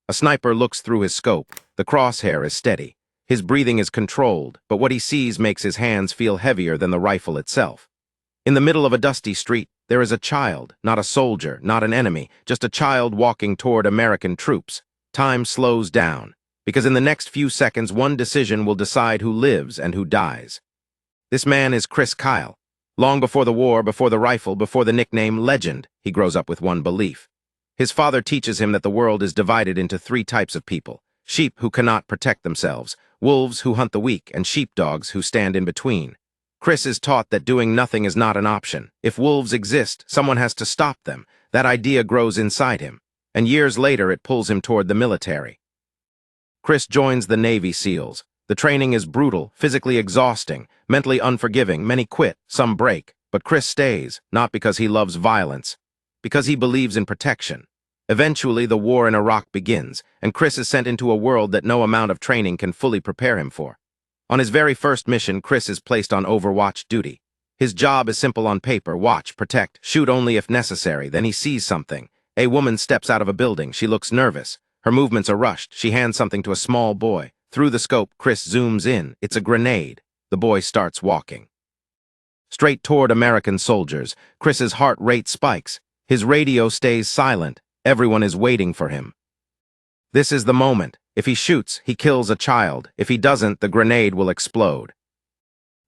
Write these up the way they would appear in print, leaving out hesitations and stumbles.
A sniper looks through his scope. The crosshair is steady. His breathing is controlled, but what he sees makes his hands feel heavier than the rifle itself. In the middle of a dusty street, there is a child, not a soldier, not an enemy, just a child walking toward American troops. Time slows down, because in the next few seconds, one decision will decide who lives and who dies. This man is Chris Kyle. Long before the war, before the rifle, before the nickname Legend, he grows up with one belief. His father teaches him that the world is divided into three types of people: sheep who cannot protect themselves, wolves who hunt the weak, and sheepdogs who stand in between. Chris is taught that doing nothing is not an option. If wolves exist, someone has to stop them. That idea grows inside him, and years later it pulls him toward the military. Chris joins the Navy SEALs. The training is brutal, physically exhausting, mentally unforgiving. Many quit, some break, but Chris stays, not because he loves violence, because he believes in protection. Eventually, the war in Iraq begins, and Chris is sent into a world that no amount of training can fully prepare him for. On his very first mission, Chris is placed on overwatch duty. His job is simple on paper: watch, protect, shoot only if necessary. Then he sees something. A woman steps out of a building. She looks nervous. Her movements are rushed. She hands something to a small boy. Through the scope, Chris zooms in. It's a grenade. The boy starts walking straight toward American soldiers. Chris's heart rate spikes. His radio stays silent. Everyone is waiting for him. This is the moment. If he shoots, he kills a child. If he doesn't, the grenade will explode.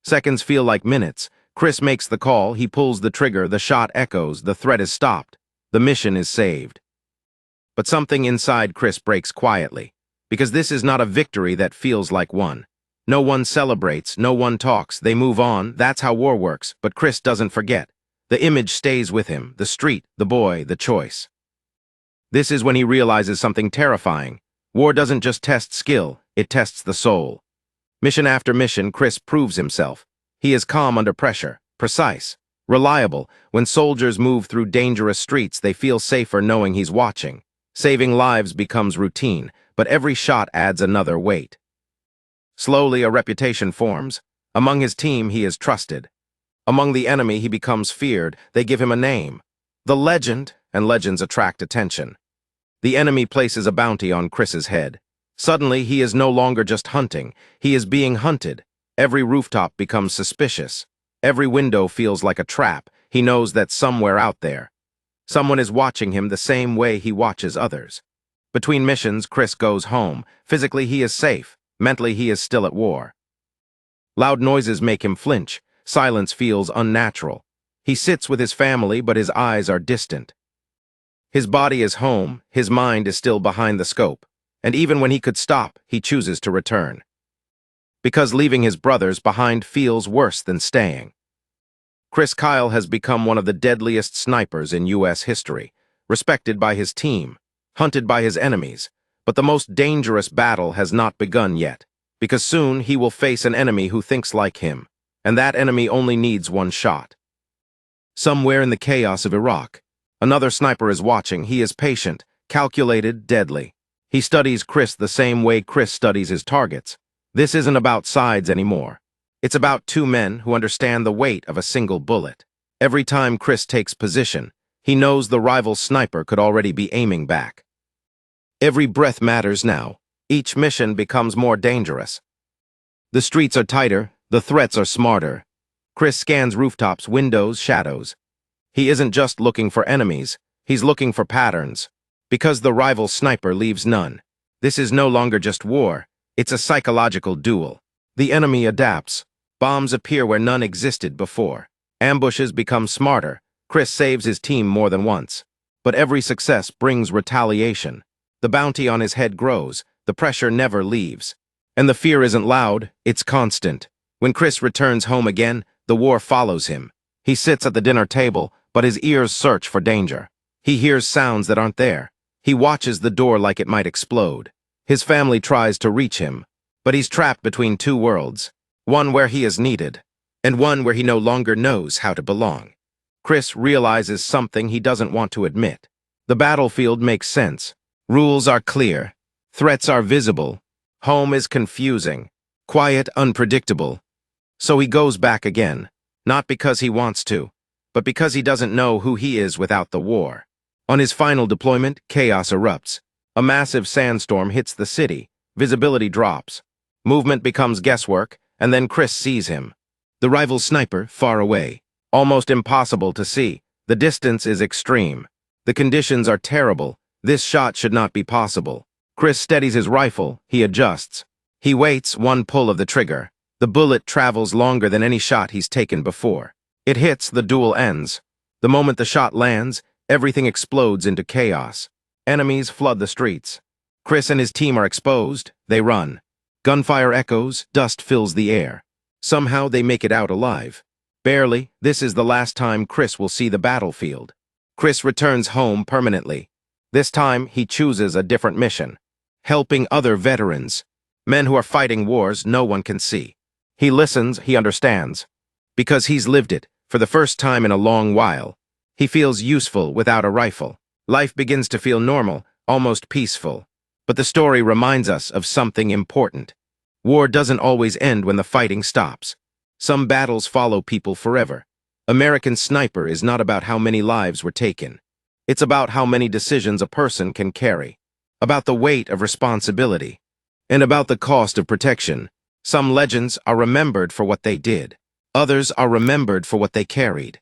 Seconds feel like minutes. Chris makes the call. He pulls the trigger. The shot echoes. The threat is stopped. The mission is saved. But something inside Chris breaks quietly, because this is not a victory that feels like one. No one celebrates. No one talks. They move on. That's how war works. But Chris doesn't forget. The image stays with him. The street, the boy, the choice. This is when he realizes something terrifying. War doesn't just test skill, it tests the soul. Mission after mission, Chris proves himself. He is calm under pressure, precise, reliable. When soldiers move through dangerous streets, they feel safer knowing he's watching. Saving lives becomes routine, but every shot adds another weight. Slowly, a reputation forms. Among his team, he is trusted. Among the enemy, he becomes feared. They give him a name: the Legend, and legends attract attention. The enemy places a bounty on Chris's head. Suddenly, he is no longer just hunting. He is being hunted. Every rooftop becomes suspicious. Every window feels like a trap. He knows that somewhere out there, someone is watching him the same way he watches others. Between missions, Chris goes home. Physically, he is safe. Mentally, he is still at war. Loud noises make him flinch. Silence feels unnatural. He sits with his family, but his eyes are distant. His body is home, his mind is still behind the scope, and even when he could stop, he chooses to return. Because leaving his brothers behind feels worse than staying. Chris Kyle has become one of the deadliest snipers in U.S. history, respected by his team, hunted by his enemies, but the most dangerous battle has not begun yet, because soon he will face an enemy who thinks like him, and that enemy only needs one shot. Somewhere in the chaos of Iraq, another sniper is watching. He is patient, calculated, deadly. He studies Chris the same way Chris studies his targets. This isn't about sides anymore. It's about two men who understand the weight of a single bullet. Every time Chris takes position, he knows the rival sniper could already be aiming back. Every breath matters now. Each mission becomes more dangerous. The streets are tighter, the threats are smarter. Chris scans rooftops, windows, shadows. He isn't just looking for enemies, he's looking for patterns. Because the rival sniper leaves none. This is no longer just war, it's a psychological duel. The enemy adapts. Bombs appear where none existed before. Ambushes become smarter. Chris saves his team more than once. But every success brings retaliation. The bounty on his head grows. The pressure never leaves. And the fear isn't loud, it's constant. When Chris returns home again, the war follows him. He sits at the dinner table, but his ears search for danger. He hears sounds that aren't there. He watches the door like it might explode. His family tries to reach him, but he's trapped between two worlds. One where he is needed, and one where he no longer knows how to belong. Chris realizes something he doesn't want to admit. The battlefield makes sense. Rules are clear. Threats are visible. Home is confusing. Quiet, unpredictable. So he goes back again, not because he wants to, but because he doesn't know who he is without the war. On his final deployment, chaos erupts. A massive sandstorm hits the city. Visibility drops. Movement becomes guesswork, and then Chris sees him. The rival sniper, far away. Almost impossible to see. The distance is extreme. The conditions are terrible. This shot should not be possible. Chris steadies his rifle. He adjusts. He waits, one pull of the trigger. The bullet travels longer than any shot he's taken before. It hits, the duel ends. The moment the shot lands, everything explodes into chaos. Enemies flood the streets. Chris and his team are exposed. They run. Gunfire echoes, dust fills the air. Somehow they make it out alive. Barely, this is the last time Chris will see the battlefield. Chris returns home permanently. This time, he chooses a different mission. Helping other veterans. Men who are fighting wars no one can see. He listens, he understands. Because he's lived it, for the first time in a long while. He feels useful without a rifle. Life begins to feel normal, almost peaceful. But the story reminds us of something important. War doesn't always end when the fighting stops. Some battles follow people forever. American Sniper is not about how many lives were taken. It's about how many decisions a person can carry. About the weight of responsibility. And about the cost of protection. Some legends are remembered for what they did. Others are remembered for what they carried.